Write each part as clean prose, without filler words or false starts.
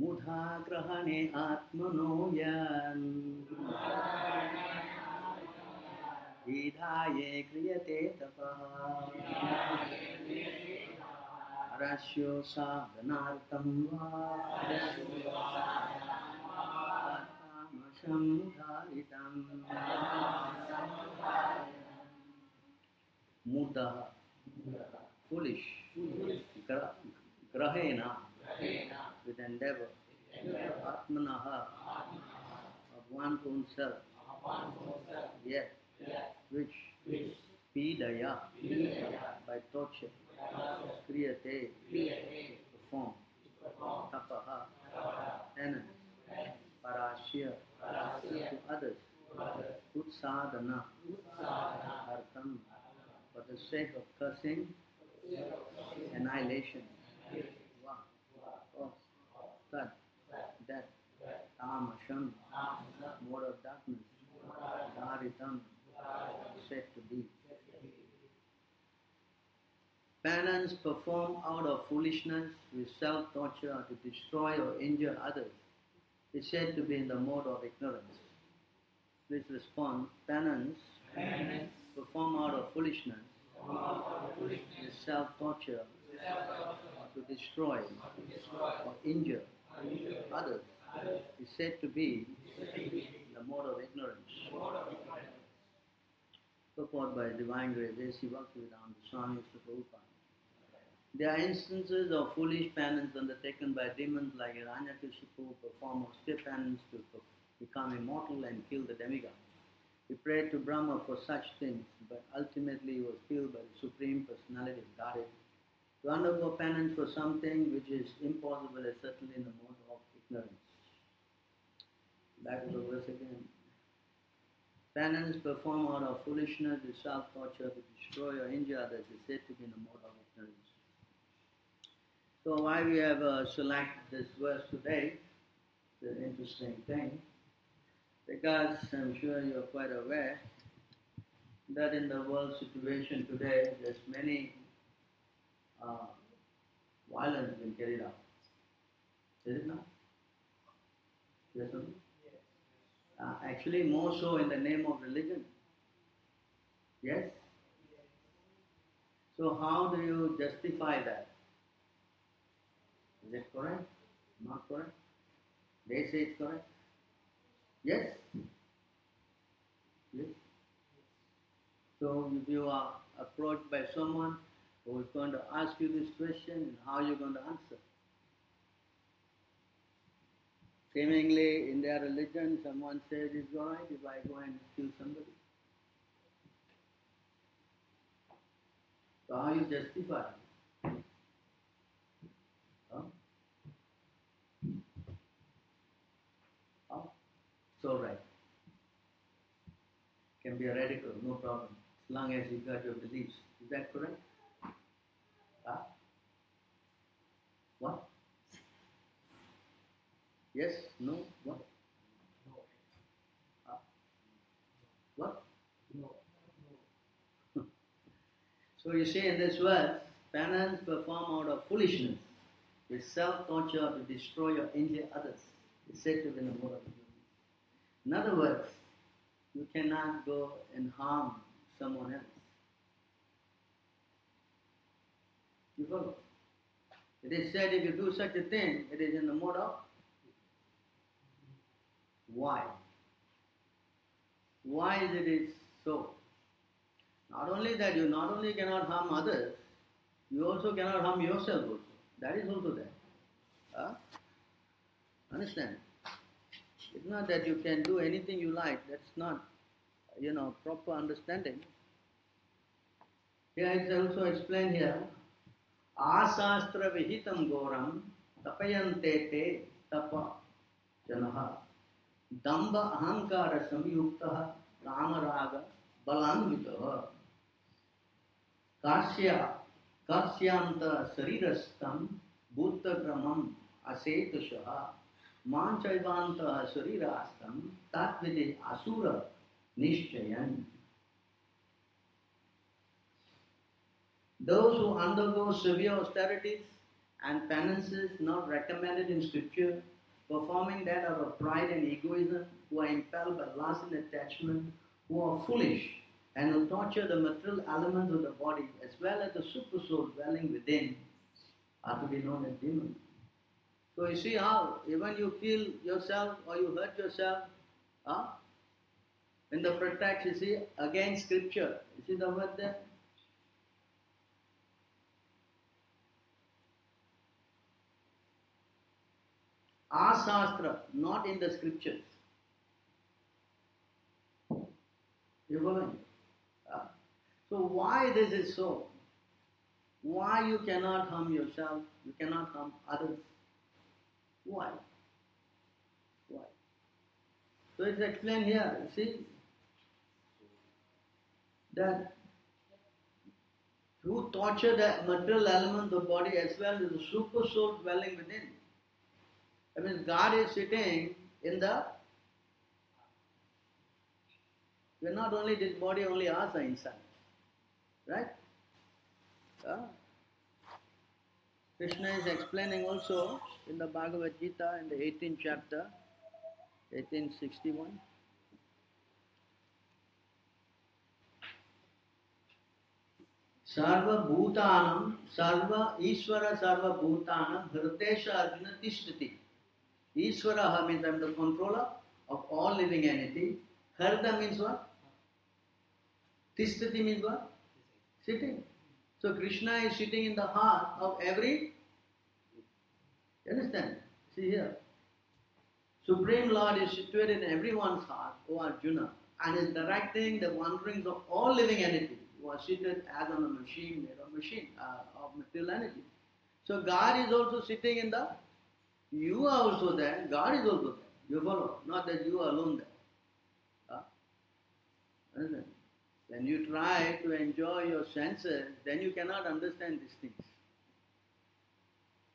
Mudha grahane atmano yan Vidhaye kriyate tapaha Arasyo sadhanartam va Tatamasham dharitam Mudha, foolish, grahena, with endeavor, atmanaha, of one's own self, yet, which, pidaya, by torture, kriyate, perform, tapaha, penance, parasya, to others, utsadhana, artham, for the sake of cursing, annihilation, tat, death, tamasham, mode of darkness, dharitam, said to be. Penance performed out of foolishness with self-torture to destroy or injure others is said to be in the mode of ignorance. Please respond. Penance performed out of foolishness with self-torture to destroy or injure others is said to be the mode of ignorance. Purport by Divine Grace, A.C. Bhaktivedanta Swami Prabhupada. There are instances of foolish penance undertaken by demons like Hiranyakashipu who perform austere penance to become immortal and kill the demigod. He prayed to Brahma for such things, but ultimately he was killed by the Supreme Personality of Godhead. To undergo penance for something which is impossible is certainly in the mode of ignorance. Back to the verse again. Penance performed out of foolishness with self-torture to destroy or injure others is said to be in the mode of ignorance. So why we have selected this verse today, it's an interesting thing, because I'm sure you're quite aware that in the world situation today, there's many violence being carried out. Is it not? Yes or no? Actually, more so in the name of religion. Yes? So how do you justify that? Is it correct? Not correct? They say it's correct? Yes? Yes? So if you are approached by someone who is going to ask you this question, how are you going to answer? Seemingly in their religion, someone says it's alright if I go and kill somebody. So how you justify? Huh? How? It's alright. Can be a radical, no problem, as long as you got your beliefs. Is that correct? Huh? What? Yes? No? What? No. What? No. So you see in this verse, penance performed out of foolishness with self-torture to destroy or injure others is said to be in the mode of ignorance. In other words, you cannot go and harm someone else. You follow? It is said if you do such a thing, it is in the mode of why? Why is it so? Not only that, you not only cannot harm others, you also cannot harm yourself also. That is also there. Huh? Understand? It's not that you can do anything you like. That's not, proper understanding. Here it's also explained here. Asastra vihitam goram tapayante te tapa janaha damba ahankara samyuktaha ramaraga balanvitaha karsyanta sarirastam bhuttagramam asetushaha manchaivanta sarirastam tatvide asura nishchayan. Those who undergo severe austerities and penance is not recommended in scripture, performing that out of pride and egoism, who are impelled by lust and attachment, who are foolish, and who torture the material elements of the body, as well as the super soul dwelling within, are to be known as demons. So you see how, even you kill yourself or you hurt yourself, in the pretext, you see, against scripture. You see the word there? Asastra, not in the scriptures. You following? So why this is so? Why you cannot harm yourself? You cannot harm others? Why? Why? So it's explained here. You see that who torture the material element of the body as well as the super soul dwelling within. That means God is sitting in the. We're not only this body, only us are inside. Right? Krishna is explaining also in the Bhagavad Gita in the 18th chapter, 1861. Sarva Bhutanam, Sarva Ishvara Sarva Bhutanam, Hritesha Arjuna Tishtati. Ishvara means I am the controller of all living entity. Hrita means what? Tishtati means what? Sitting. So Krishna is sitting in the heart of every. You understand? See here. Supreme Lord is situated in everyone's heart, O Arjuna, and is directing the wanderings of all living entities who are seated as on a machine, made of machine, of material energy. So God is also sitting in the. You are also there. God is also there. You follow? Not that you are alone there. Understand? When you try to enjoy your senses, then you cannot understand these things.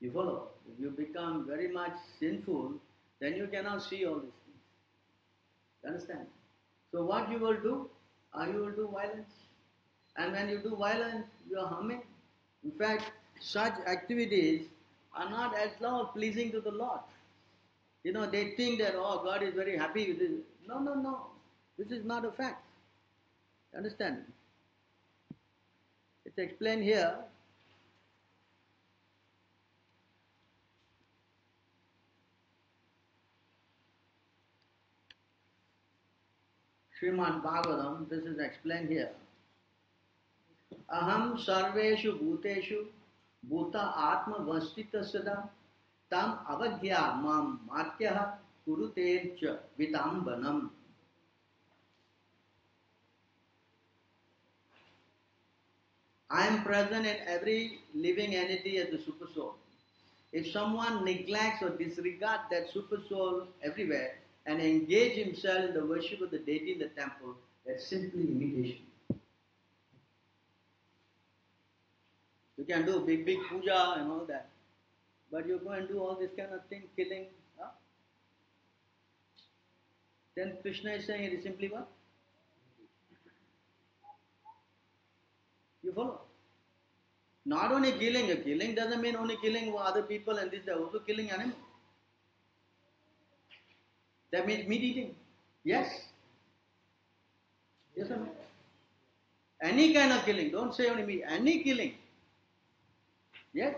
You follow? If you become very much sinful, then you cannot see all these things. You understand? So what you will do? You will do violence. And when you do violence, you are harming. In fact, such activities are not at all pleasing to the Lord. You know, they think that, oh, God is very happy with this. No, no, no. This is not a fact. Understand? It's explained here. Srimad Bhagavatam, this is explained here. Aham sarveshu bhuteshu bhuta atma vastita sada tam avagya mam matyaha kurutercha vitambanam. I am present in every living entity as the super soul. If someone neglects or disregards that super soul everywhere and engage himself in the worship of the deity in the temple, that's simply imitation. You can do big puja and all that, but you go and do all this kind of thing, killing. Then Krishna is saying it is simply what? You follow? Not only killing doesn't mean only killing other people and this, they're also killing animals. That means meat eating. Yes? Yes or no? Any kind of killing, don't say only meat, any killing. Yes?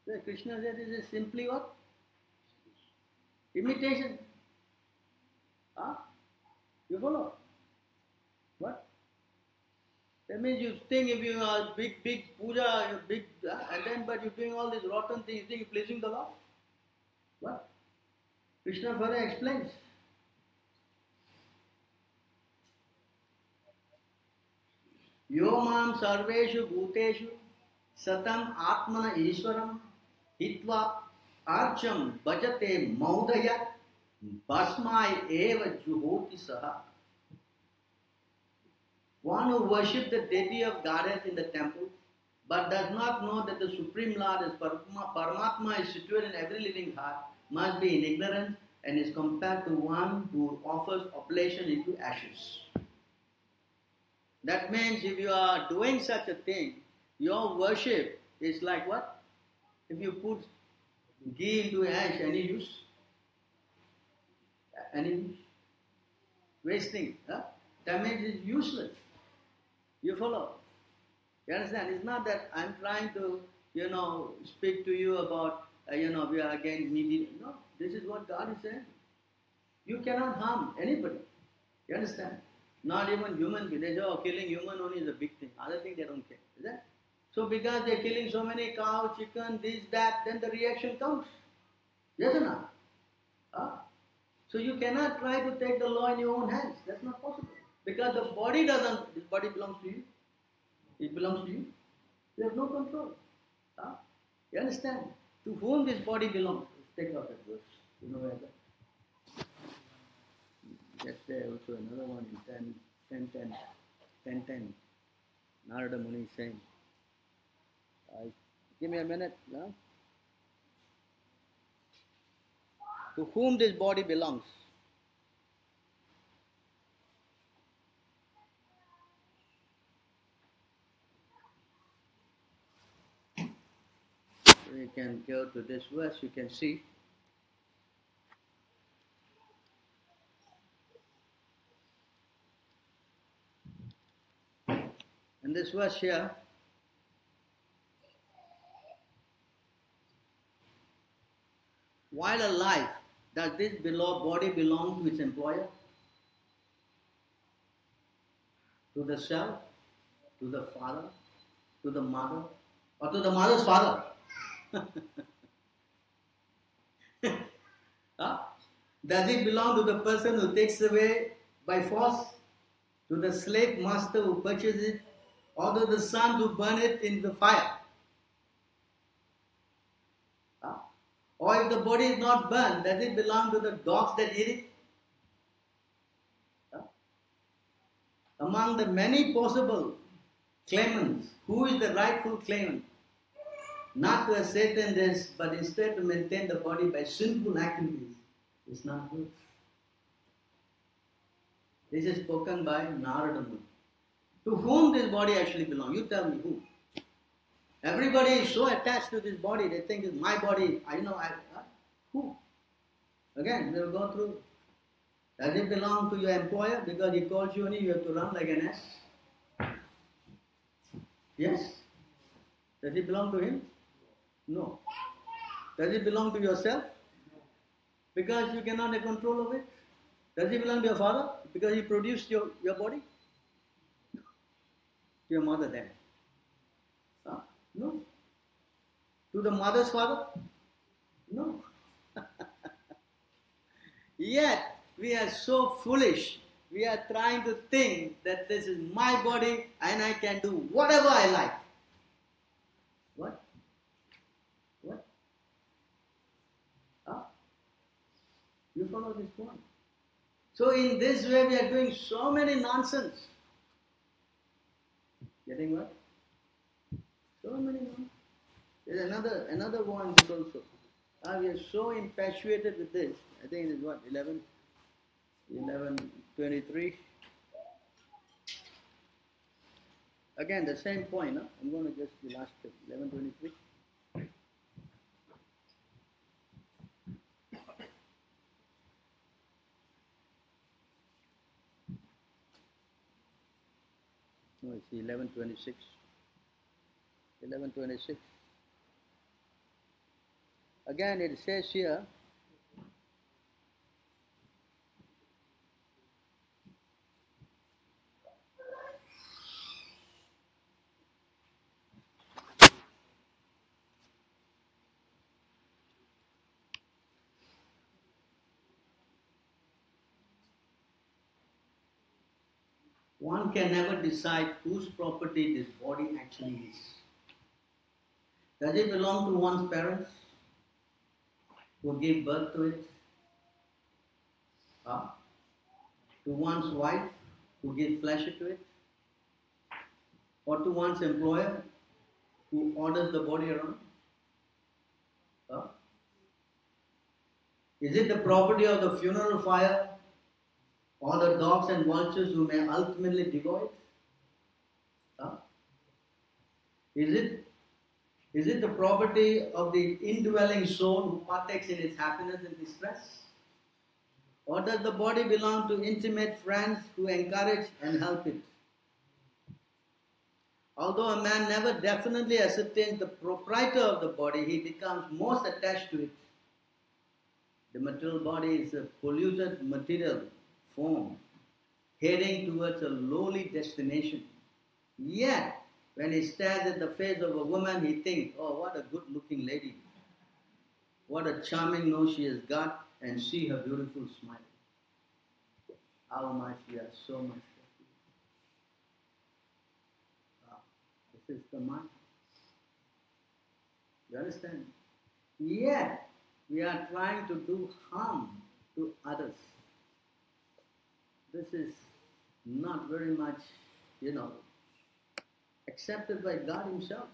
So Krishna said this is simply what? Imitation. You follow? What? That means you think if you are big puja, and then but you're doing all these rotten things, you think you're pleasing the Lord? What? Krishna further explains. Yomam sarveshu bhuteshu satam atmana ishwaram hitva archam bhajate maudaya basmai eva juhoti saha. One who worships the deity of Goddess in the temple, but does not know that the Supreme Lord is Paramatma is situated in every living heart, must be in ignorance and is compared to one who offers oblation into ashes. That means if you are doing such a thing, your worship is like what? If you put ghee into ash, any use? Any use? Wasting. Huh? Damage is useless. You follow? You understand? It's not that I'm trying to, speak to you about, we are against media. No, this is what God is saying. You cannot harm anybody. You understand? Not even human beings. They say, oh, killing human only is a big thing. Other thing they don't care. Is that? So because they're killing so many cows, chicken, this, that, then the reaction comes. Yes or not? So you cannot try to take the law in your own hands. That's not possible. Because the body doesn't, this body belongs to you. It belongs to you. You have no control. You understand? To whom this body belongs? Let's take out that verse. You know where that? Just there also another one in 10:10. Narada Muni is saying, give me a minute. No? To whom this body belongs? You can go to this verse, you can see. In this verse here, while alive, does this body belong to its employer? To the self? To the father? To the mother? Or to the mother's father? Does it belong to the person who takes away by force? To the slave master who purchases it? Or to the sons who burn it in the fire? Or if the body is not burned, does it belong to the dogs that eat it? Among the many possible claimants, who is the rightful claimant? Not to a Satan this, but instead to maintain the body by sinful activities. It's not good. This is spoken by Narada Muni. To whom this body actually belongs? You tell me who. Everybody is so attached to this body, they think it's my body. Who? Again, we'll go through. Does it belong to your employer? Because he calls you only, you have to run like an ass. Yes? Does it belong to him? No. Does it belong to yourself? Because you cannot have control of it. Does it belong to your father? Because he produced your body? To your mother then. No. To the mother's father? No. Yet, we are so foolish. We are trying to think that this is my body and I can do whatever I like. What? What? You follow this point? So in this way we are doing so many nonsense. Getting what? So many nonsense. There's another one also. We are so infatuated with this. I think it is what? 11:23. Again, the same point. I'm going to just the last 11:23. No, it's 11:26. 11:26. Again, it says here, one can never decide whose property this body actually is. Does it belong to one's parents who gave birth to it? To one's wife who gives pleasure to it? Or to one's employer who orders the body around? Is it the property of the funeral fire or the dogs and vultures who may ultimately devour it? Is it Is it the property of the indwelling soul who partakes in its happiness and distress? Or does the body belong to intimate friends who encourage and help it? Although a man never definitely ascertains the proprietor of the body, he becomes most attached to it. The material body is a polluted material form, heading towards a lowly destination. Yet, when he stares at the face of a woman, he thinks, oh, what a good-looking lady. What a charming nose she has got, and see her beautiful smile. How much we are so much happy. This is the mind. You understand? Yet, we are trying to do harm to others. This is not very much, accepted by God Himself.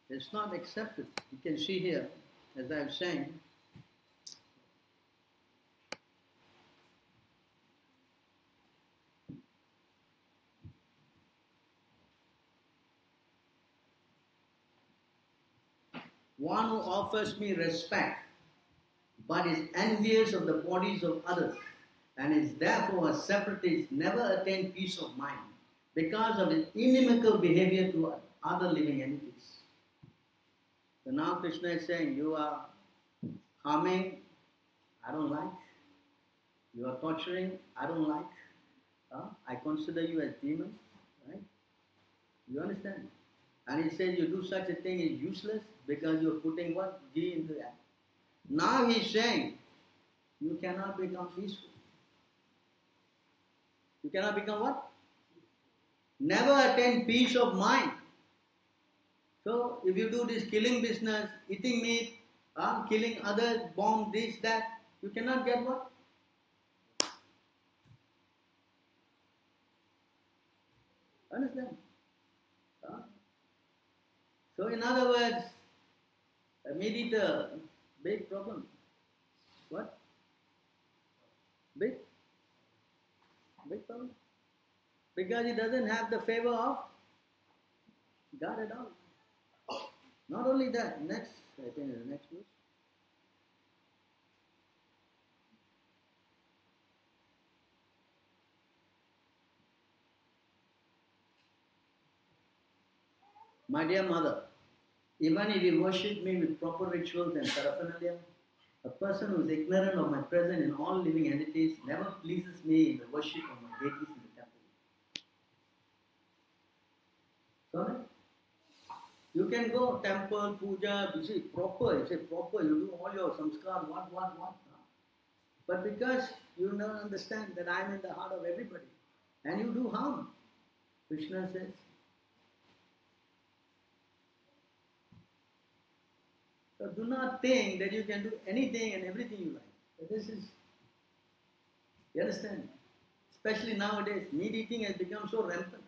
It's not accepted. You can see here, as I'm saying, one who offers me respect, but is envious of the bodies of others, and is therefore a separatist, never attain peace of mind because of his inimical behavior to other living entities. So now Krishna is saying, you are harming, I don't like. You are torturing, I don't like. I consider you as demons, right? You understand? And he says you do such a thing is useless because you're putting what? Ghee into that. Now he's saying, you cannot become peaceful. You cannot become what? Never attain peace of mind. So, if you do this killing business, eating meat, killing others, bomb, this, that, you cannot get what? Understand? So, in other words, a meat eater, big problem. What? Big problem. Because he doesn't have the favor of God at all. Not only that, next, I think the next verse. My dear mother, even if you worship me with proper rituals and paraphernalia, a person who is ignorant of my presence in all living entities never pleases me in the worship of my deities in the temple. Sorry? You can go temple, puja, you see, proper, you say proper, you do all your samskar, what. But because you don't understand that I am in the heart of everybody, and you do harm, Krishna says. So do not think that you can do anything and everything you like. But this is, you understand? Especially nowadays, meat eating has become so rampant.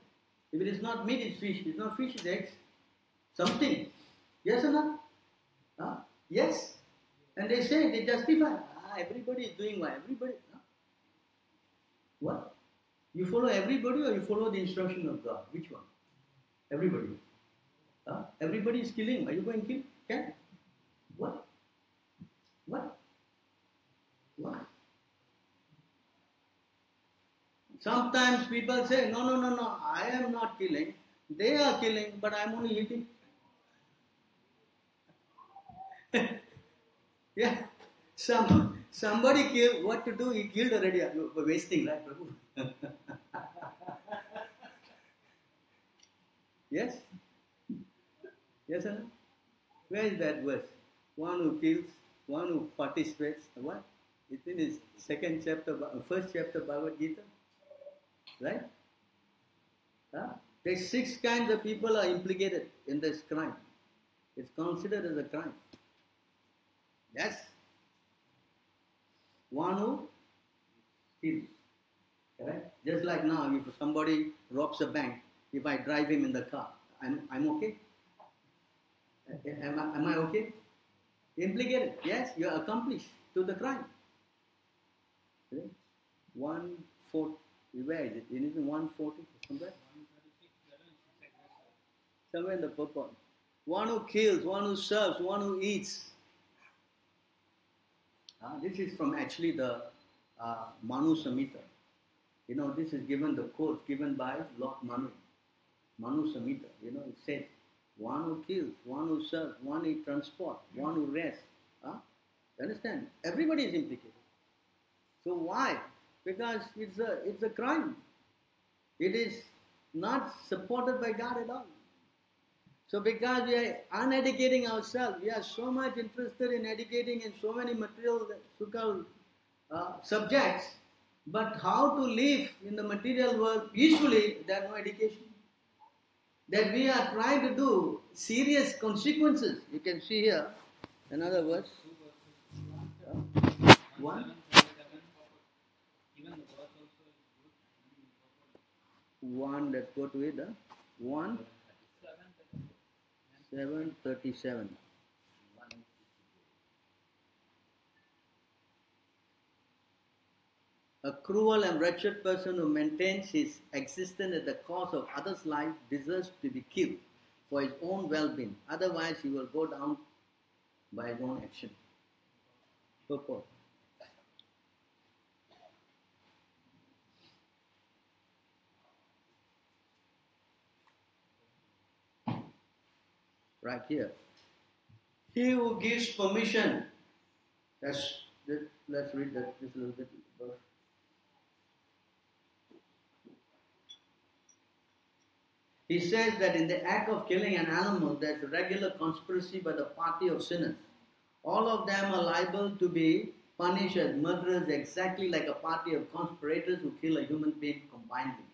If it is not meat, it's fish. If it's not fish, it's eggs. Something. Yes or not? Yes. And they say, they justify. Everybody is doing what? Everybody. What? You follow everybody or you follow the instruction of God? Which one? Everybody. Everybody is killing. Are you going to kill? Can? What? Sometimes people say, no, I am not killing. They are killing, but I am only eating. Yeah. Somebody killed, what to do? He killed already. We're wasting, right, Prabhu? Yes? Yes or no? Where is that verse? One who kills, one who participates. What? It's in his first chapter Bhagavad Gita. Right? There's 6 kinds of people are implicated in this crime. It's considered as a crime. Yes? One who kills. Correct? Just like now, if somebody robs a bank, if I drive him in the car, I'm okay? Am I okay? Implicated. Yes, you are accomplice to the crime. Okay? 140. Where is it? It is in 140 somewhere? Somewhere in the purport. One who kills, one who serves, one who eats. This is from actually the Manu Samhita. You know, this is given, the quote given by Lord Manu. Manu Samhita. You know, it says, one who kills, one who serves, one who transports, one who rests. You understand? Everybody is implicated. So why? Because it's a crime. It is not supported by God at all. So because we are uneducating ourselves, we are so much interested in educating in so many material subjects, but how to live in the material world peacefully, there are no education. That we are trying to do serious consequences. You can see here another verse. One. One, let's go to it. 7:37. A cruel and wretched person who maintains his existence at the cost of others' life deserves to be killed for his own well-being. Otherwise, he will go down by his own action. Purport. Right here. He who gives permission. Let's read that just a little bit. He says that in the act of killing an animal, there is a regular conspiracy by the party of sinners. All of them are liable to be punished as murderers, exactly like a party of conspirators who kill a human being combinedly.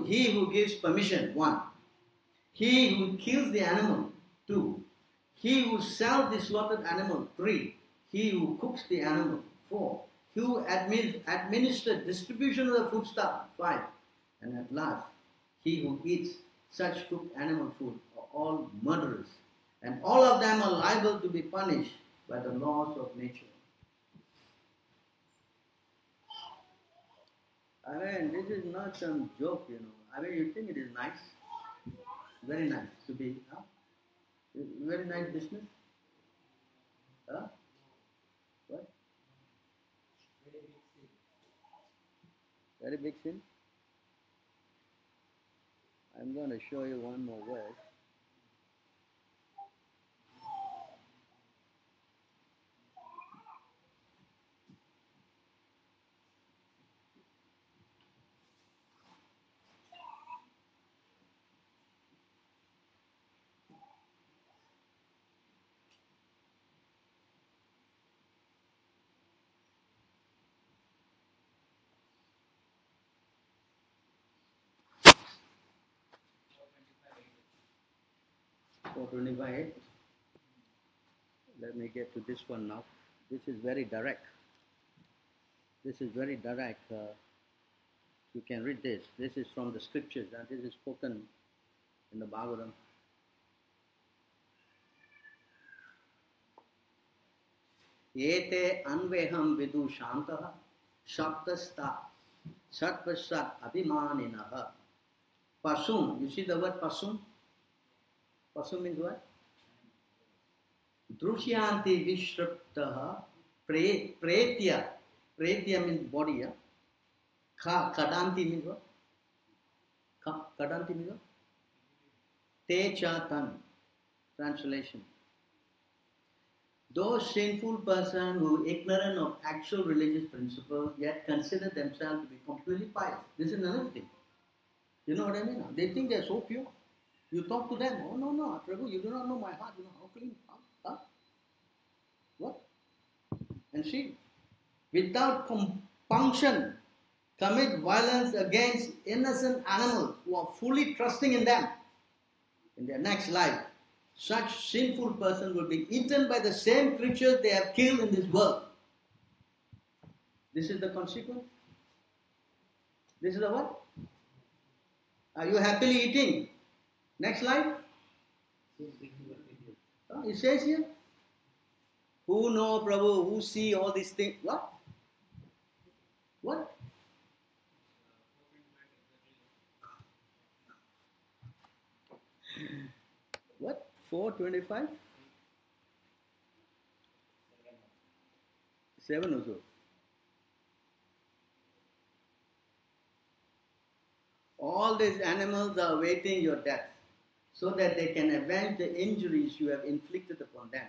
He who gives permission, 1. He who kills the animal, 2. He who sells the slaughtered animal, 3. He who cooks the animal, 4. He who administers distribution of the foodstuff, 5. And at last, he who eats such cooked animal food are all murderers. And all of them are liable to be punished by the laws of nature. I mean, this is not some joke, you know. I mean, you think it is nice? Very nice to be, very nice business. What? Very big sin. I'm going to show you one more verse. For 25. Let me get to this one now. This is very direct. This is very direct. You can read this. This is from the scriptures. And this is spoken in the Bhagavatam. Yete anveham vidu shantaha shaptasta satpasat abhimaninaha. Pasum. You see the word pasum? Pasum means what? Drushyanti vishraptaha pretya. Pretya means body. Kadanti means what? Kadanti means what? Techatan. Translation. Those sinful persons who are ignorant of actual religious principles yet consider themselves to be completely pious. This is another thing. You know what I mean? They think they are so pure. You talk to them, oh no, Prabhu, you do not know my heart, you know how clean, What? And see, without compunction, commit violence against innocent animals who are fully trusting in them in their next life. Such sinful person will be eaten by the same creatures they have killed in this world. This is the consequence. This is the what? Are you happily eating? Next life? It says here. Who know Prabhu, who see all these things? What? What? 4:25? 7 or so. All these animals are awaiting your death so that they can avenge the injuries you have inflicted upon them.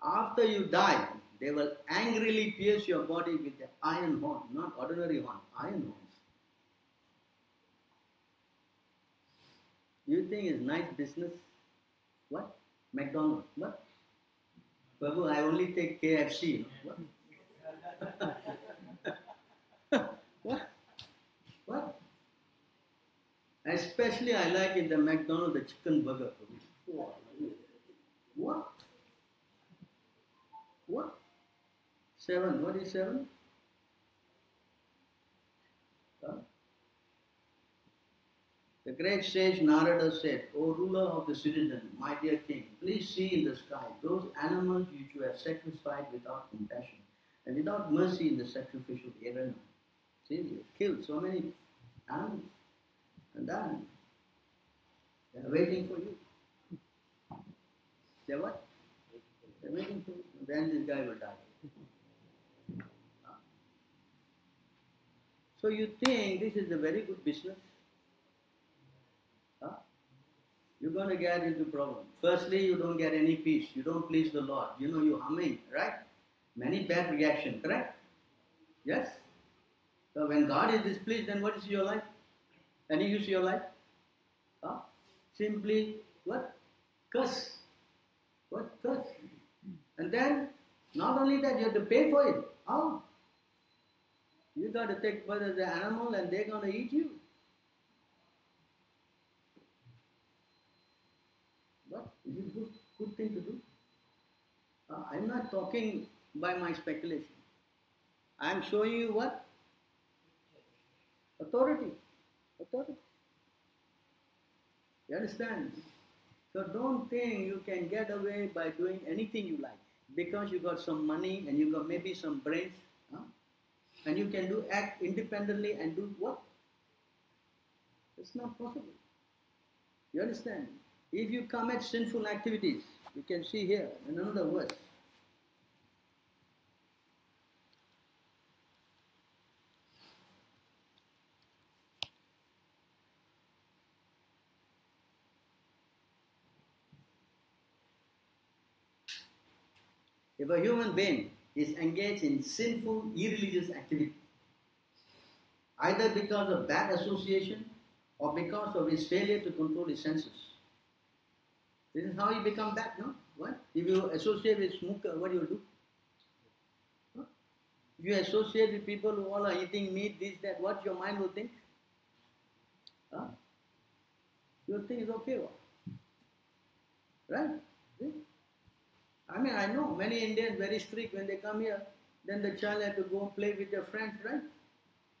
After you die, they will angrily pierce your body with their iron horn, not ordinary horn, iron horns. You think it's nice business? What? McDonald's? What? Babu, I only take KFC. What? What? What? Especially I like in the McDonald's the chicken burger. What? What? 7. What is 7? Huh? The great sage Narada said, O ruler of the citizen, my dear king, please see in the sky those animals which you have sacrificed without compassion and without mercy in the sacrificial arena. See, you killed so many animals. And then they are waiting for you. They what? They are waiting for you. Then this guy will die. So you think this is a very good business? You're going to get into problem. Firstly, you don't get any peace. You don't please the Lord. You know, you're humming, right? Many bad reactions, correct? Yes? So when God is displeased, then what is your life? Any use your life? Simply, what? Curse. What? Curse. And then, not only that, you have to pay for it. How? You got to take birth as an animal and they're going to eat you. What? Is it a good thing to do? I'm not talking by my speculation. I'm showing you what? Authority. Authority. You understand? So don't think you can get away by doing anything you like. Because you got some money and you got maybe some brains. And you can act independently and do what? It's not possible. You understand? If you commit sinful activities, you can see here in another verse. If a human being is engaged in sinful, irreligious activity, either because of bad association or because of his failure to control his senses, this is how you become bad, no? What? If you associate with smoker, what do you do? Huh? If you associate with people who all are eating meat, this, that, what your mind will think? Huh? You'll think it's okay, what? Right? See? I mean, I know many Indians very strict when they come here. Then the child has to go and play with their friends, right?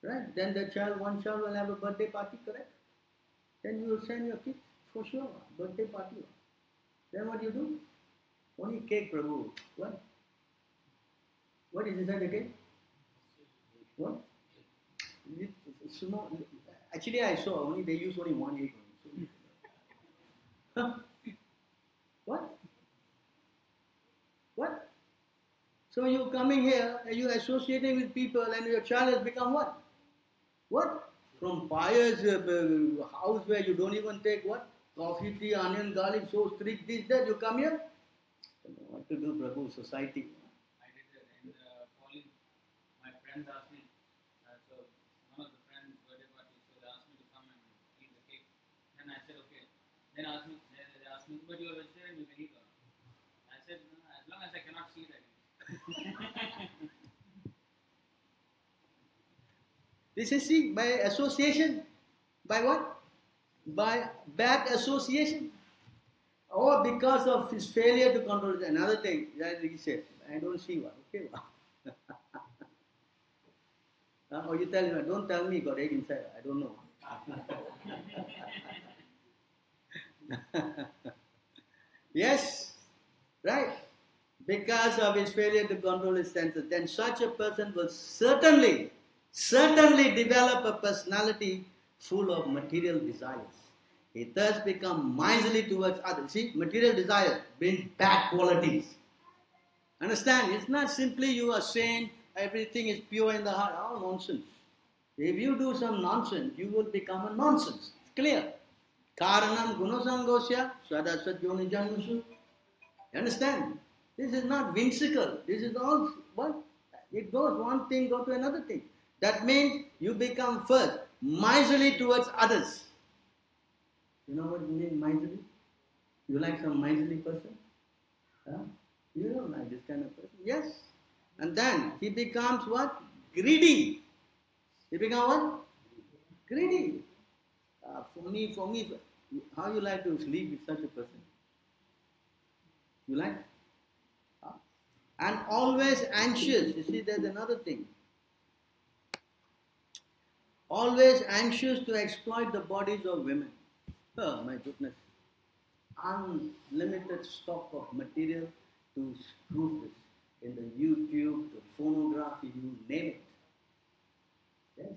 Right? Then the child, one child will have a birthday party, correct? Then you will send your kid for sure, birthday party. Then what you do? Only cake, Prabhu. What? What is inside the cake? What? Small. Actually, I saw only they use only one egg. What? What? So you're coming here and you're associating with people and your child has become what? What? From pious house where you don't even take what? Coffee, tea, onion, garlic, so strict, this, that, you come here? I don't know what to do, Prabhu, society. I did that in the falling. My friends asked me, so one of the friends' birthday party, so they asked me to come and eat the cake. And I said, okay. Then they asked me, but you're a vegetarian, you can eat or not? I said, no, as long as I cannot see that. This is see, by association. By what? By bad association. Or because of his failure to control it. Another thing, that he said, I don't see one. Okay. Or you tell him, don't tell me, got egg inside. I don't know. Yes, right. Because of his failure to control his senses, then such a person will certainly develop a personality full of material desires. He thus becomes miserly towards others. See, material desire brings bad qualities. Understand? It's not simply you are saying everything is pure in the heart. Oh, nonsense. If you do some nonsense, you will become a nonsense. It's clear. Karanam gunasangosya swadasat yoni janmasu. You understand? This is not whimsical. This is all what? It goes one thing, go to another thing. That means you become first miserly towards others. You know what it means, miserly? You like some miserly person? Huh? You don't like this kind of person? Yes. And then he becomes what? Greedy. He becomes what? Greedy. For me, how you like to sleep with such a person? You like? And always anxious. You see, there's another thing. Always anxious to exploit the bodies of women. Oh my goodness. Unlimited stock of material to prove this. In the YouTube, the phonography, you name it. Yes.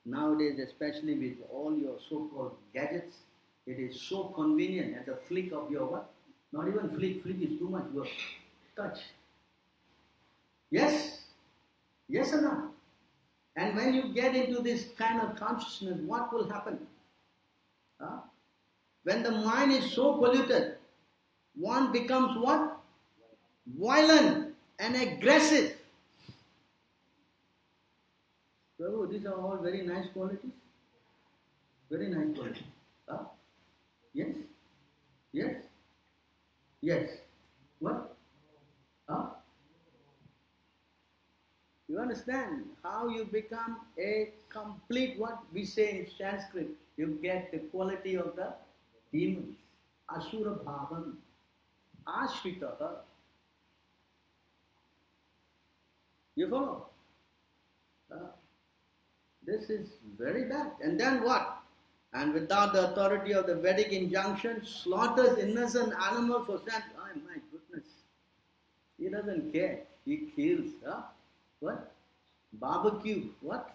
Nowadays, especially with all your so-called gadgets, it is so convenient at the flick of your what? Not even flick is too much work. Touch. Yes? Yes or no? And when you get into this kind of consciousness, what will happen? Huh? When the mind is so polluted, one becomes what? Violent and aggressive. Prabhu, these are all very nice qualities. Very nice qualities. Huh? Yes? Yes? Yes. What? Huh? You understand how you become a complete, what we say in Sanskrit, you get the quality of the demons. Asura bhavam, ashritaha. You follow? This is very bad. And then what? And without the authority of the Vedic injunction, slaughters innocent animal for sense. Oh my goodness. He doesn't care. He kills. Huh? What? Barbecue. What?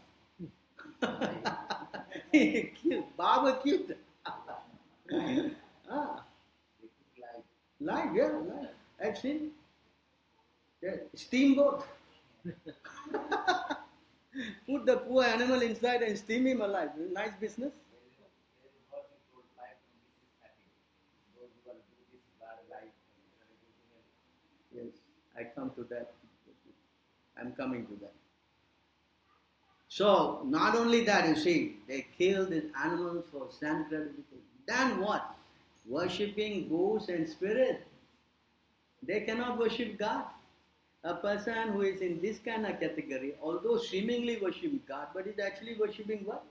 He killed. Barbecued. Live, yeah, live. I've seen. Yeah. Steamboat. Put the poor animal inside and steam him alive. Nice business. Yes, I come to that. I'm coming to that. So, not only that, you see, they kill these animals for sense gratification. Then what? Worshipping ghosts and spirits. They cannot worship God. A person who is in this kind of category, although seemingly worshipping God, but is actually worshipping what?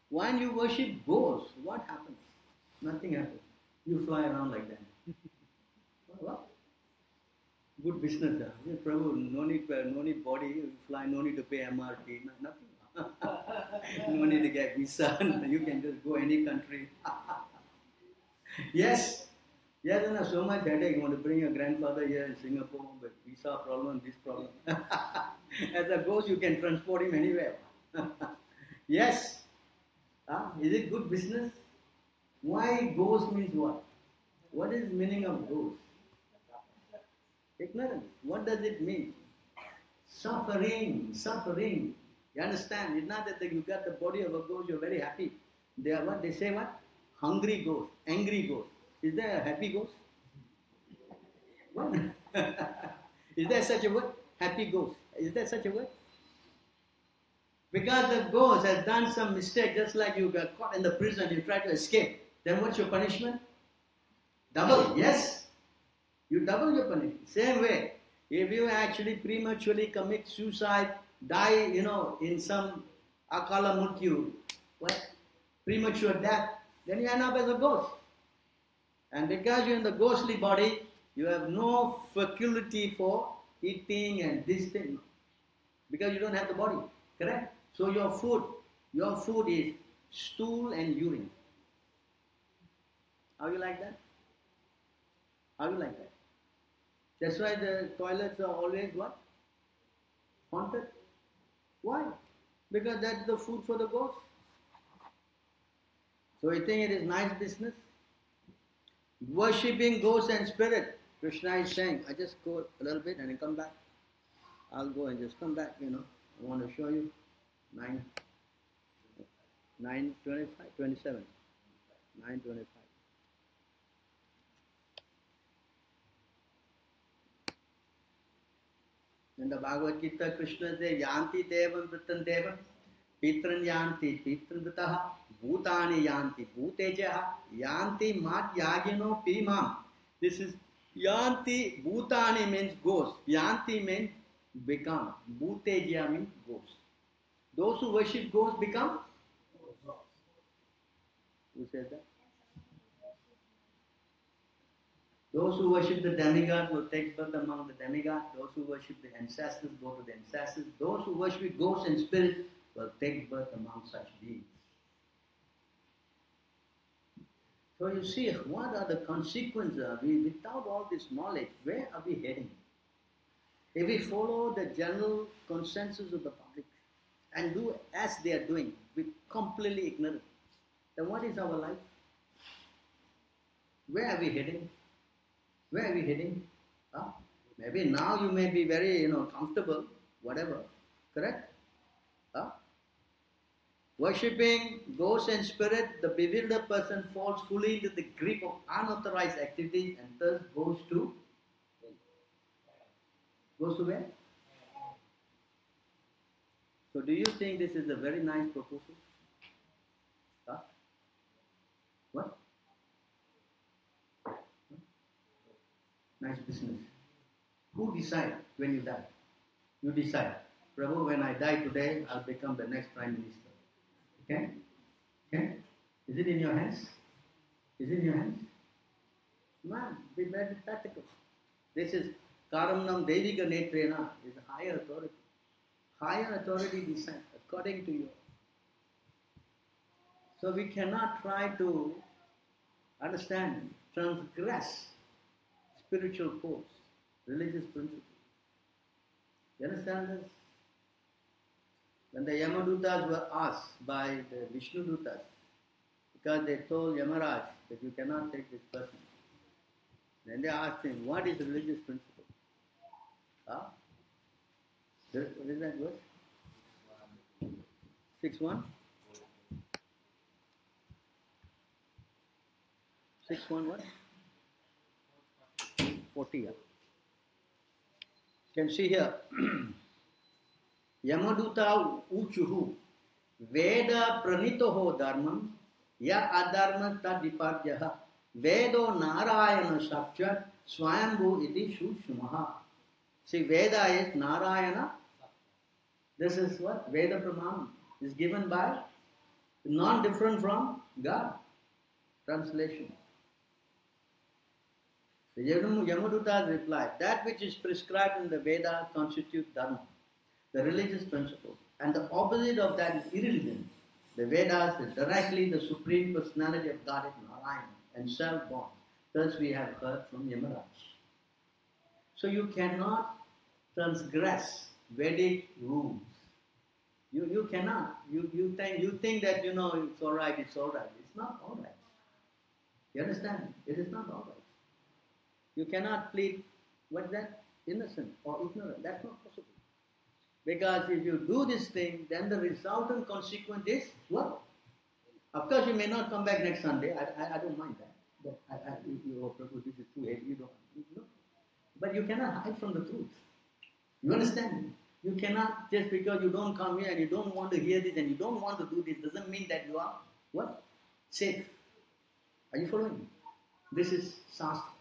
When you worship ghosts, what happens? Nothing happens. You fly around like that. What? Good business. Yeah, Prabhu, no need body, you fly, no need to pay MRT, nothing. No need to get visa, you can just go any country. Yes. Yeah, there's so much headache. You want to bring your grandfather here in Singapore, but visa problem, this problem. As a ghost, you can transport him anywhere. Yes. Is it good business? Why ghost means what? What is the meaning of ghost? Ignorance. What does it mean? Suffering. You understand? It's not that you got the body of a ghost, you're very happy. They are what? They say what? Hungry ghost, angry ghost. Is there a happy ghost? What? Is there such a word? Happy ghost. Is there such a word? Because the ghost has done some mistake, just like you got caught in the prison, you try to escape. Then what's your punishment? Double, yes? You double your punishment. Same way, if you actually prematurely commit suicide, die, in some akala murtyu, what? Premature death, then you end up as a ghost. And because you're in the ghostly body, you have no faculty for eating and this thing. Because you don't have the body, correct? So your food is stool and urine. How you like that? How you like that? That's why the toilets are always what? Haunted. Why? Because that's the food for the ghost. So you think it is nice business? Worshipping ghosts and spirit. Krishna is saying, I just go a little bit and then come back. I'll go and just come back, I want to show you 9:27. 9:25. In the Bhagavad Gita, Krishna says, Yanti devam pratandevam, pitran yanti pitran vitaha, bhutani yanti bhutejaha, yanti mat yagino pimam. This is yanti, bhutani means ghost. Yanti means become. Bhuteja means ghost. Those who worship ghosts become? Who said that? Those who worship the demigods will take birth among the demigods. Those who worship the ancestors go to the ancestors. Those who worship ghosts and spirits will take birth among such beings. So you see, what are the consequences? Without all this knowledge, where are we heading? If we follow the general consensus of the public and do as they are doing, we're completely ignorant, then what is our life? Where are we heading? Where are we heading? Maybe now you may be very, comfortable, whatever. Correct? Worshipping ghosts and spirit, the bewildered person falls fully into the grip of unauthorized activities and thus goes to where? So do you think this is a very nice proposal? What? Nice business. Who decides when you die? You decide. Prabhu, when I die today, I'll become the next Prime Minister. Okay? Okay? Is it in your hands? Is it in your hands? Man, be very practical. This is Karamnam Devika Netrena, is a higher authority. Higher authority decides according to you. So we cannot try to understand, transgress spiritual codes, religious principles. You understand this? When the Yamadutas were asked by the Vishnu Dutas, because they told Yamaraj that you cannot take this person, then they asked him, what is religious principle? What is that verse? 6:1? 6:1 what? 40. You can see here. Yamaduta uchuhu Veda pranitoho dharmam ya adharma tadipadyaha Vedo Narayana Sakshat Swayambhu iti Shushmaha. See, Veda is Narayana. This is what? Veda Pramana is given by non-different from God. Translation. The Yamadutas replied, that which is prescribed in the Veda constitutes dharma, the religious principle, and the opposite of that is irreligion. The Vedas is directly the Supreme Personality of Godhead Narayana and self-born. Thus we have heard from Yamaraj. So you cannot transgress Vedic rules. You cannot. You think that it's all right, it's all right. It's not all right. You understand? It is not all right. You cannot plead, what's that? Innocent or ignorant. That's not possible. Because if you do this thing, then the resultant consequence is what? Of course, you may not come back next Sunday. I don't mind that. But this is too heavy. You don't. But you cannot hide from the truth. You understand? You cannot, just because you don't come here and you don't want to hear this and you don't want to do this, doesn't mean that you are what? Safe. Are you following me? This is Shastra.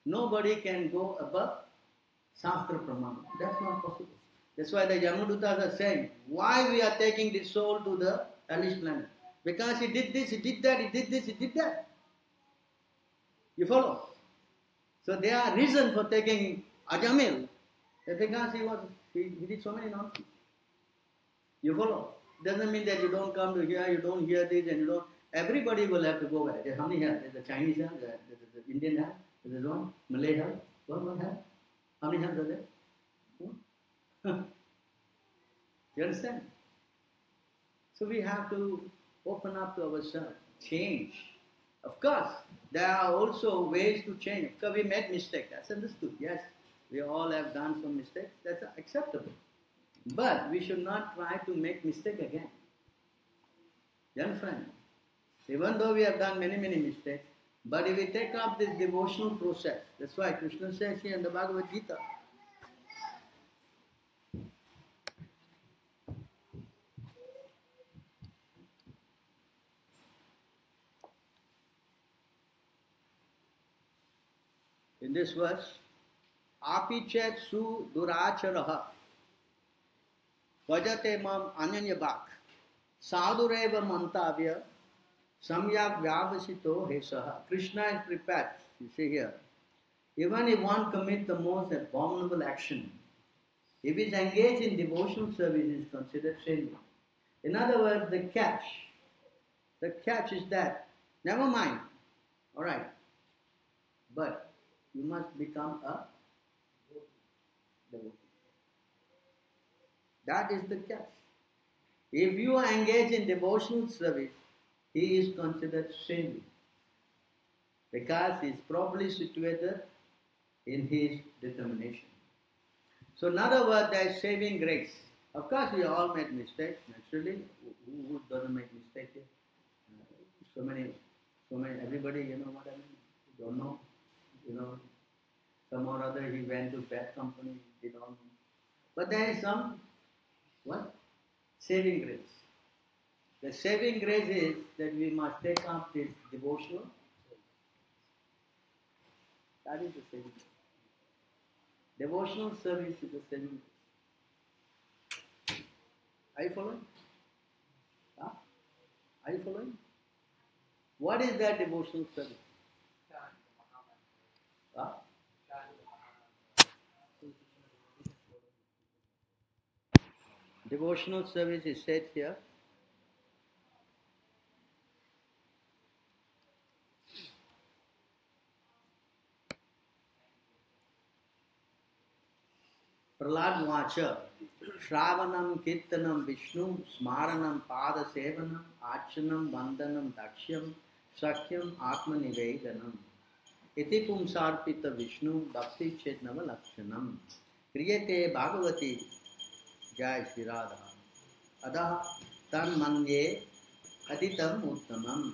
Nobody can go above Shastra Pramana. That's not possible. That's why the Yamadutas are saying, why we are taking this soul to the hellish planet? Because he did this, he did that, he did this, he did that. You follow? So there are reasons for taking Ajamil. Because he did so many nonsense. You follow? Doesn't mean that you don't come to here, you don't hear this, and you don't. Everybody will have to go back. There's how many here? There's the Chinese here, there's the Indian here, there's one, Malay here, one here. How many hands are there? You understand? So we have to Open up to ourselves. Change. Of course, there are also ways to change. Of course, we made mistakes. That's understood. Yes, we all have done some mistakes. That's acceptable. But we should not try to make mistake again. Young friend, even though we have done many, many mistakes, but if we take up this devotional process, that's why Krishna says here in the Bhagavad Gita, in this verse, Api chet su duracharaha vajate mam anyanyabhak sadhureva mantavya samyak vyavasito hesaha. Krishna is prepared, you see here. Even if one commits the most abominable action, if he is engaged in devotional service, it is considered sin. In other words, the catch is that, never mind, alright, but you must become a devotee. That is the catch. If you are engaged in devotional service, he is considered saintly because he is properly situated in his determination. So in other words, there is saving grace. Of course, we all make mistakes, naturally. Who doesn't make mistakes here? So many, everybody, you know what I mean? You don't know, some or other he went to bad company, they don't know. But there is some, what? Saving grace. The saving grace is that we must take up this devotional. That is the saving grace. Devotional service is the saving grace. Are you following? Huh? Are you following? What is that devotional service? Huh? Devotional service is said here. Prahlad Vacha, Shravanam, Kirtanam, Vishnu, Smaranam, Pada Sevanam, Achanam, Vandanam, Dakshyam, Sakyam, Atma Nivedanam. Iti Pumsarpita Vishnu, Bhakti Chetnava Lakshanam. Kriyate Bhagavati Jai Shri Radha. Adah Tan Manye Aditam Uttamam.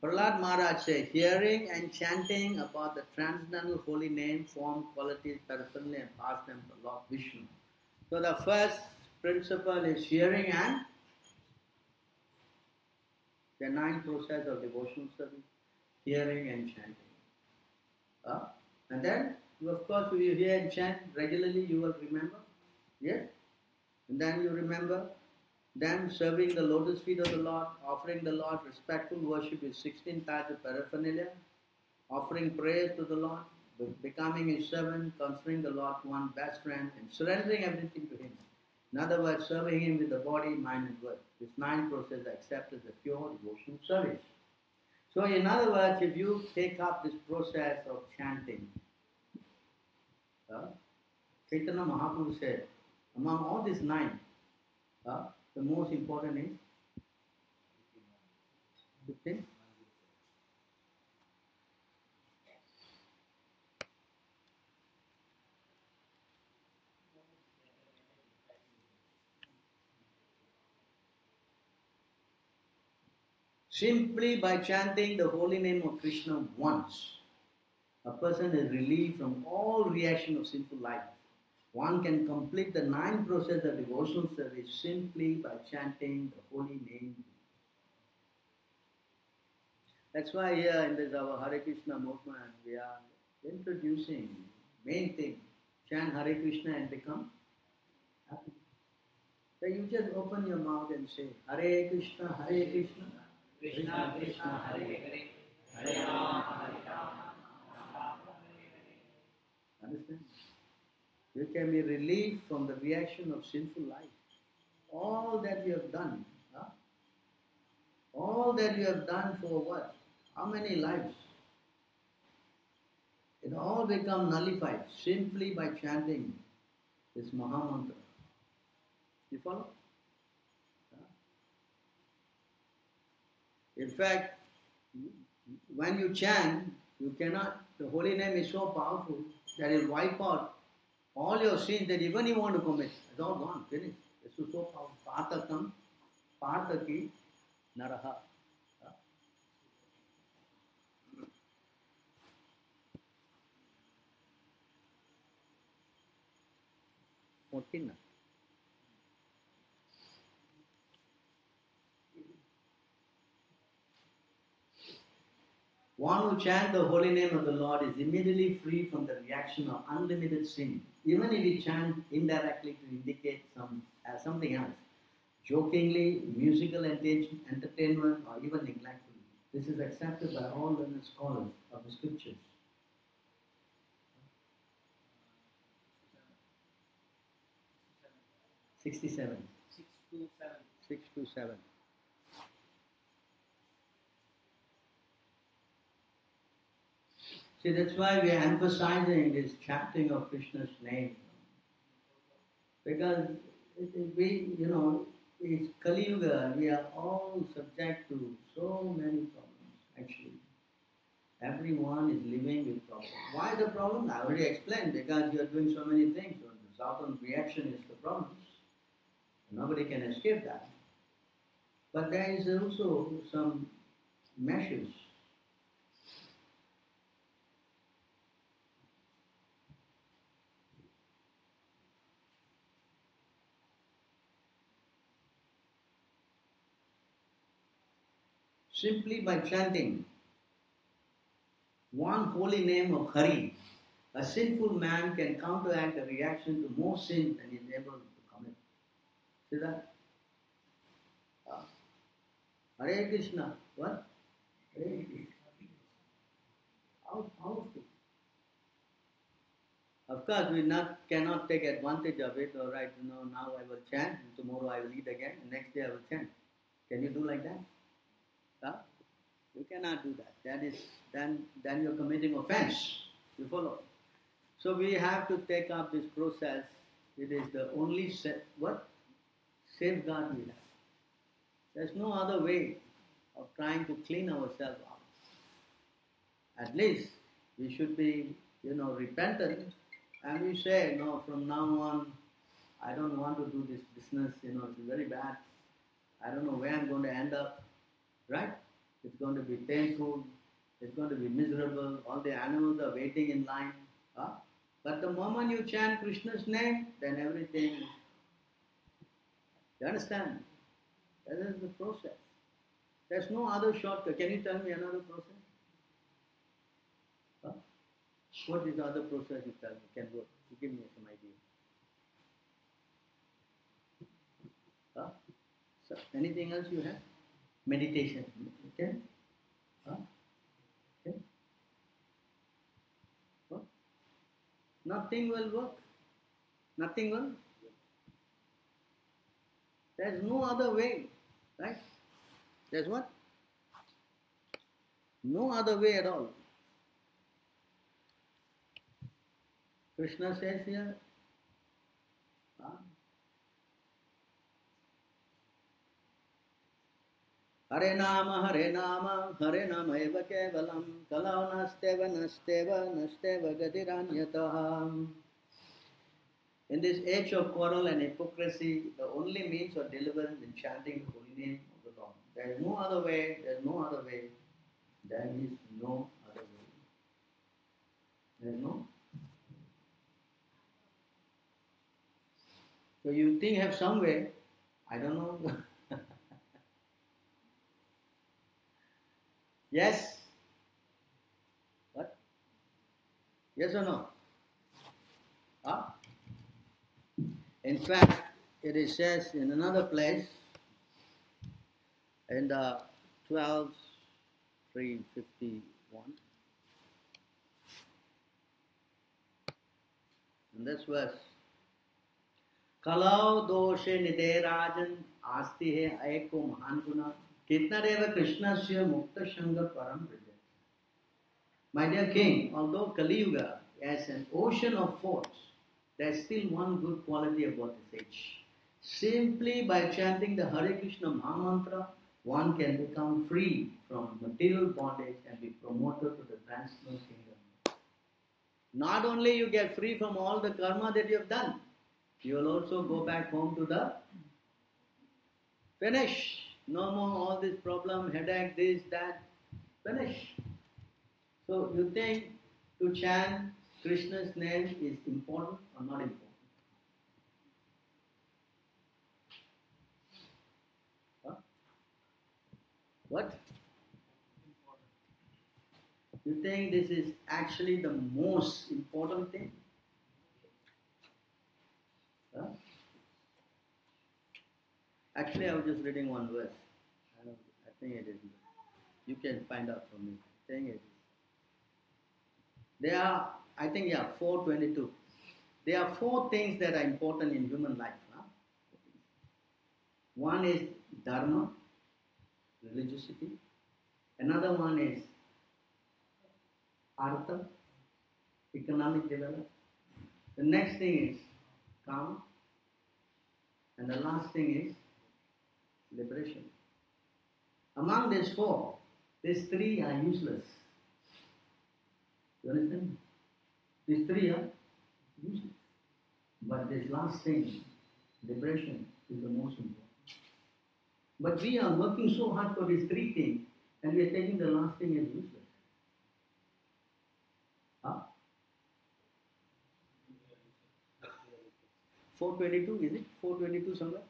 Prahlad Maharaj says, hearing and chanting about the transcendental holy name, form, qualities, personally and pastime of the Lord Vishnu. So the first principle is hearing and the ninth process of devotional service, hearing and chanting. And then, of course, if you hear and chant regularly, you will remember. Yes? And then you remember. Then serving the lotus feet of the Lord, offering the Lord respectful worship with 16 types of paraphernalia, offering praise to the Lord, becoming His servant, considering the Lord one best friend, and surrendering everything to Him. In other words, serving Him with the body, mind, and word. This ninth process is accepted as a pure devotional service. So, in other words, if you take up this process of chanting, Chaitanya Mahaprabhu said, among all these nine, the most important is 15. Simply by chanting the holy name of Krishna once, a person is relieved from all reaction of sinful life. One can complete the ninth process of devotional service simply by chanting the holy name. That's why here in this our Hare Krishna movement, we are introducing main thing, chant Hare Krishna and become happy. So you just open your mouth and say, Hare Krishna, Krishna Krishna Hare Hare, Hare Rama, Hare Rama, Rama Rama, Hare Hare. Understand? You can be relieved from the reaction of sinful life. All that you have done, all that you have done for what? How many lives? It all become nullified simply by chanting this Maha Mantra. You follow? In fact, when you chant, you cannot, the holy name is so powerful that it will wipe out all your sins that even you want to commit. It's all gone, finished. This is so powerful. Patakam, Pataki, Naraha. 14. One who chants the holy name of the Lord is immediately free from the reaction of unlimited sin, even if he chants indirectly to indicate something else, jokingly, musical entertainment, or even neglectfully. This is accepted by all learned scholars of the scriptures. 67. 627. See, that's why we are emphasizing this chanting of Krishna's name. Because it's Kali Yuga, we are all subject to so many problems, actually. Everyone is living with problems. Why the problem? I already explained, because you are doing so many things. So the southern reaction is the problems. Nobody can escape that. But there is also some measures. Simply by chanting one holy name of Hari, a sinful man can counteract the reaction to more sin than he is able to commit. See that? Hare Krishna. What? Hare Krishna. How powerful. Of course, we cannot take advantage of it. All right, now I will chant, and tomorrow I will eat again, and next day I will chant. Can you do like that? You cannot do that. That is then you're committing offense. You follow? So we have to take up this process. It is the only safeguard we have. There's no other way of trying to clean ourselves out. At least we should be, repentant, and we say, no, from now on, I don't want to do this business. It's very bad. I don't know where I'm going to end up. Right? It's going to be painful. It's going to be miserable. All the animals are waiting in line. But the moment you chant Krishna's name, then everything. You understand? That is the process. There's no other shortcut. Can you tell me another process? What is the other process you tell me can work? You give me some idea. So anything else you have? Meditation. Okay? Okay? What? Nothing will work. Nothing will. There's no other way. Right? There's what? No other way at all. Krishna says here, Hare Nama Eva Kevalam, Kalau Nasteva Gadiranyataham. In this age of quarrel and hypocrisy, the only means of deliverance is chanting the holy name of the Lord. There is no other way, there is no other way. There is no other way. There is no. So you think have some way, I don't know. Yes? What? Yes or no? In fact, it is says in another place, in the 12:351, in this verse, Kalau doshe nide rajan asti hai aeko mahan guna kitna deva krishnasya mukta shanga param vrija. My dear king, although Kali Yuga has an ocean of faults, there is still one good quality about this age. Simply by chanting the Hare Krishna Maha Mantra, one can become free from material bondage and be promoted to the transcendental kingdom. Not only you get free from all the karma that you have done, you will also go back home to the finish. No more all this problem, headache, this, that, finish. So you think to chant Krishna's name is important or not important? Huh? What? You think this is actually the most important thing? Huh? Actually, I was just reading one verse. I think it is. You can find out from me. I think it is. There are, I think, 422. There are 4 things that are important in human life. Huh? One is dharma, religiosity. Another one is artha, economic development. The next thing is kama. And the last thing is liberation. Among these 4, these 3 are useless. You understand? These 3 are useless. But this last thing, liberation, is the most important. But we are working so hard for these 3 things, and we are taking the last thing as useless. Huh? 422, is it? 422 somewhere?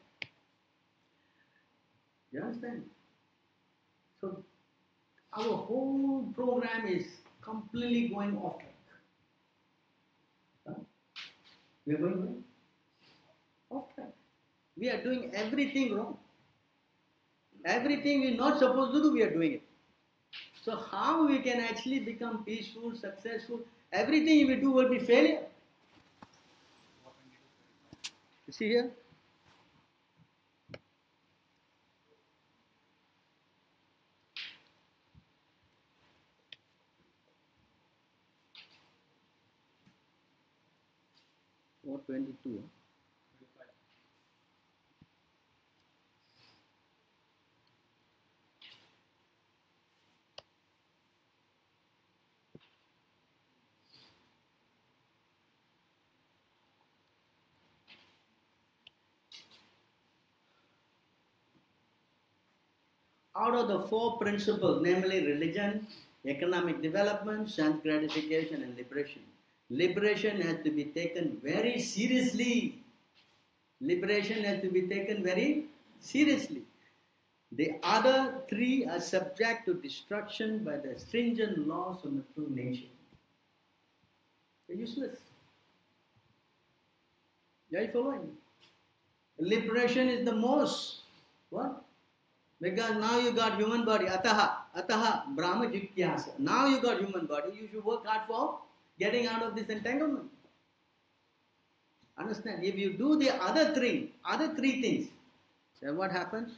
You understand? So, our whole program is completely going off track. Huh? We are going where? Off track. We are doing everything wrong. Everything we're not supposed to do, we are doing it. So how we can actually become peaceful, successful? Everything we do will be failure. You see here? Or 22. Out of the 4 principles, namely religion, economic development, sense gratification, and liberation, liberation has to be taken very seriously. Liberation has to be taken very seriously. The other 3 are subject to destruction by the stringent laws of natural nature. They're useless. Are you following? Liberation is the most. What? Because now you got human body. Ataha, Brahma Jikyasa. Now you got human body. You should work hard for getting out of this entanglement. Understand? If you do the other three things, then what happens?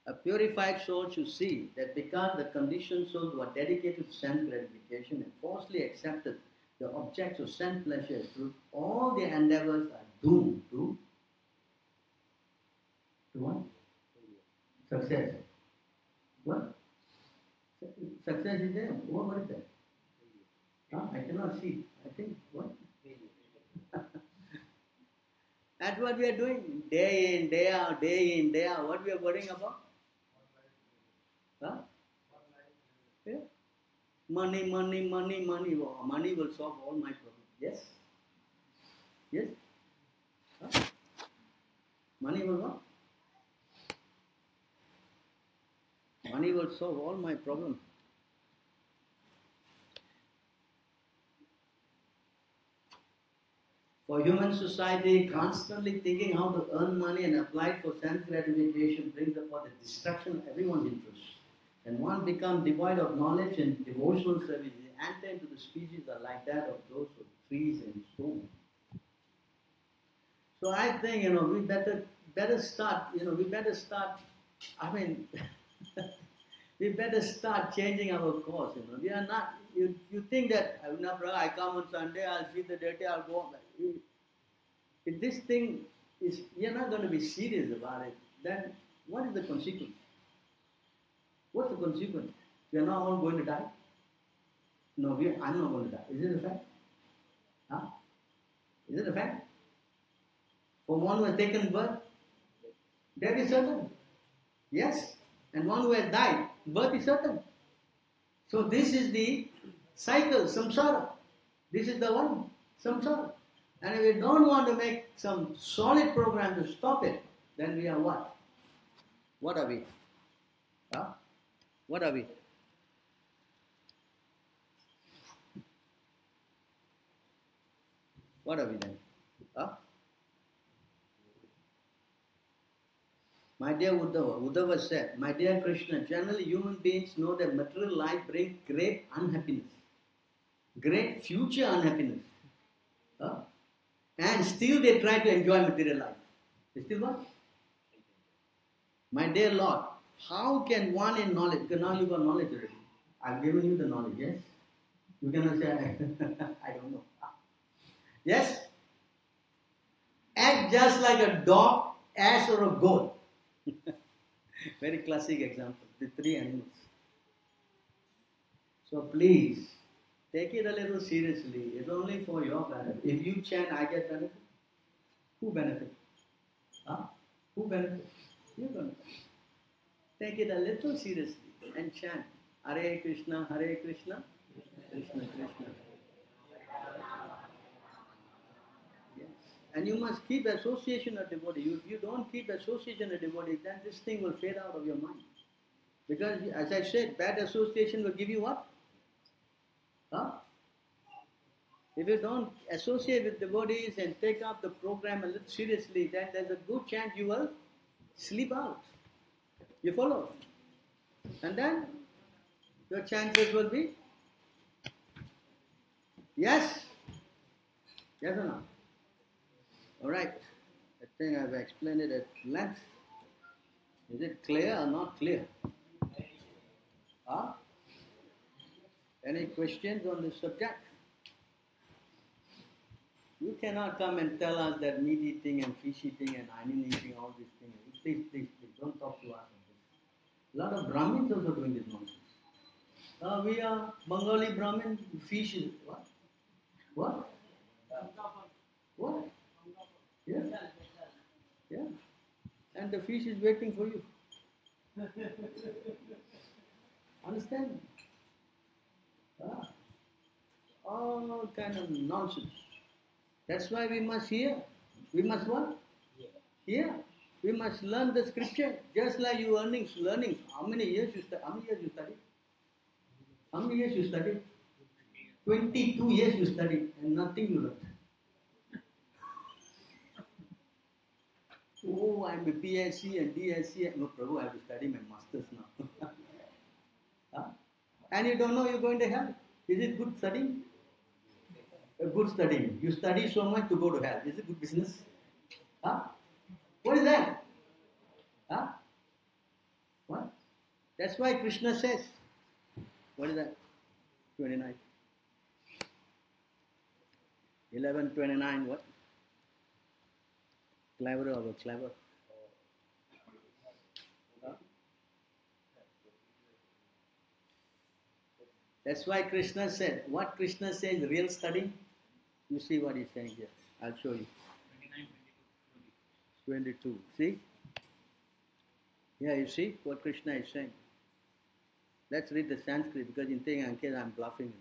A purified soul should see that because the conditioned souls were dedicated to sense gratification and falsely accepted the objects of sense pleasure as truth, all their endeavors are doomed to what? Success. What? Success is there. What is that? Huh? I cannot see. I think what? That's what we are doing. Day in, day out, day in, day out. What we are worrying about? Huh? Yeah. Money. Well, money will solve all my problems. Yes? Yes? Huh? Money will what? Money will solve all my problems. For human society, constantly thinking how to earn money and apply it for sense gratification brings about the destruction of everyone's interests. And one becomes devoid of knowledge and devotional service. The antennae to the species are like that of those of trees and stones. So I think, we better start, I mean, We better start changing our course. We are not. You think that I come on Sunday, I'll see the deity, I'll go on. If this thing is, you're not going to be serious about it, then what is the consequence? What's the consequence? We are not all going to die? No, I'm not going to die. Is it a fact? Huh? Is it a fact? For one who has taken birth, death is certain. Yes. And one who has died, birth is certain. So this is the cycle, samsara. This is the one, samsara. And if we don't want to make some solid program to stop it, then we are what? What are we? Huh? What are we? What are we then? Huh? My dear Uddhava said, my dear Krishna, generally human beings know that material life brings great unhappiness, great future unhappiness. Huh? And still they try to enjoy material life. They still what? My dear Lord, how can one in knowledge, because now you got knowledge already. I've given you the knowledge, yes? You cannot say, I don't know. Yes? Act just like a dog, ass or a goat. Very classic example, the three animals. So please, take it a little seriously. It's only for your benefit. If you chant, I get benefit. Who benefits? Huh? Who benefits? You benefit. Take it a little seriously and chant. Hare Krishna, Krishna Krishna. Yes. And you must keep association of devotee. If you don't keep association of devotee, then this thing will fade out of your mind. Because as I said, bad association will give you what? Huh? If you don't associate with devotees and take up the program a little seriously, then there's a good chance you will sleep out. You follow? And then your chances will be yes? Yes or no? Alright. I think I've explained it at length. Is it clear or not clear? Huh? Any questions on this subject? You cannot come and tell us that meat eating and fish eating and onion eating, all these things. Please, don't talk to us on this. A lot of Brahmins also doing this nonsense. We are Bengali Brahmin, fish is what? What? What? Yeah. Yeah. And the fish is waiting for you. Understand? All kind of nonsense. That's why we must hear. We must what? Hear. We must learn the scripture. Just like you learning. How many years you study? How many years you studied? 22 years you studied and nothing you learned. Oh, I'm a BSc and DSc. No, Prabhu, I have to study my masters now. Huh? And you don't know you're going to hell. Is it good studying? A good studying. You study so much to go to hell. Is it good business? Huh? What is that? Huh? What? That's why Krishna says, what is that? 29. 11:29, what? Clever or clever? Huh? That's why Krishna said, what Krishna says, real studying? You see what he's saying here. I'll show you. 22. See? Yeah, you see what Krishna is saying. Let's read the Sanskrit because in case I'm bluffing.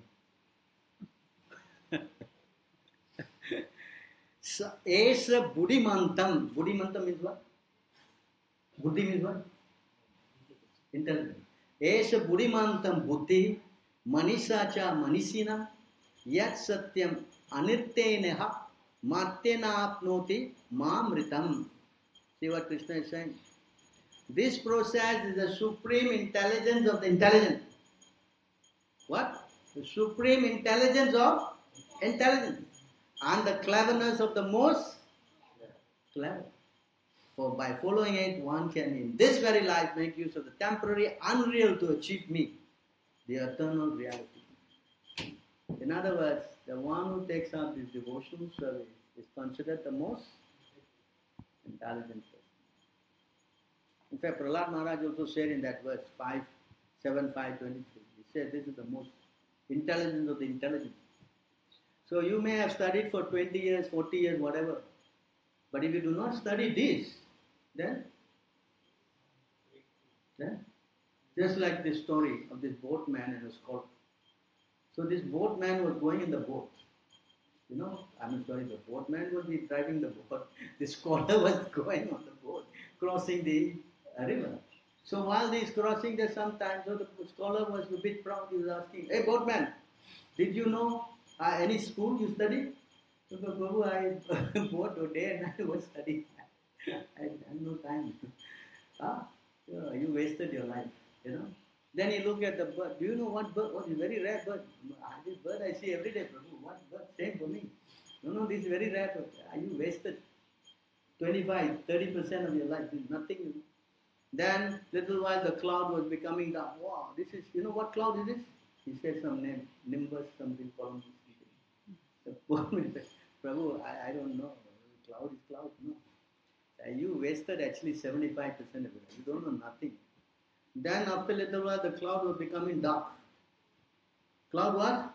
Esa buddhimantam. Buddhimantam means what? Buddhi means what? Intelligent. Esa buddhimantam buddhi manisacha manisina yat satyam anirteneha matyena apnoti mamritam. See what Krishna is saying? This process is the supreme intelligence of the intelligent. What? The supreme intelligence of intelligence. And the cleverness of the most clever. For by following it, one can in this very life make use of the temporary unreal to achieve me, the eternal reality. In other words, the one who takes up this devotional service is considered the most intelligent person. In fact, Prahlad Maharaj also said in that verse 5:7-5:23, he said this is the most intelligent of the intelligent. So you may have studied for 20 years, 40 years, whatever. But if you do not study this, then just like this story of this boatman and a scholar. So this boatman was going in the boat. The boatman was driving the boat. The scholar was going on the boat, crossing the river. So while he is crossing there sometimes, so the scholar was a bit proud. He was asking, "Hey boatman, did you know any school you studied?" So Prabhu, I both day and night was studying. I had no time. You wasted your life, Then he looked at the bird. Do you know what bird? What is very rare bird? This bird I see every day, Prabhu. What bird? Same for me. No, this is very rare bird. You wasted 25-30% of your life. This is nothing. Then little while the cloud was becoming dark. Wow, this is, what cloud is this? He said some name, Nimbus, something called. The poor man said, Prabhu, I don't know. Cloud is cloud. No. You wasted actually 75% of it. You don't know nothing. Then after a little while, the cloud was becoming dark. Cloud was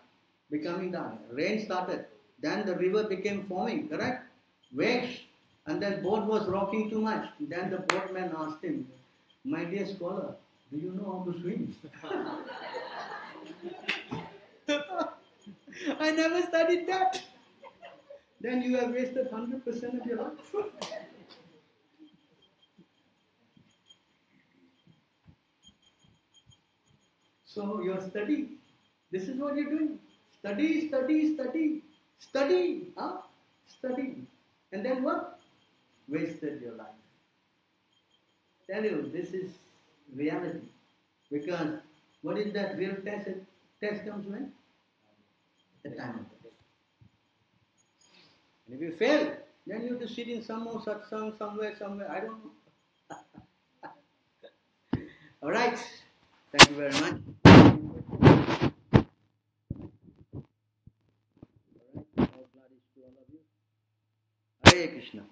becoming dark. Rain started. Then the river became forming, correct? Waves. And that boat was rocking too much. Then the boatman asked him, "My dear scholar, do you know how to swim?" "I never studied that." "Then you have wasted 100% of your life." So your study, this is what you're doing. Study, study, study. Study. Study. And then what? Wasted your life. Tell you, this is reality. Because what is that real test? Test comes when? The time of death. And if you fail, then you have to sit in some more satsang somewhere. I don't know. Alright. Thank you very much. Alright. All glory to all of you. Hare Krishna.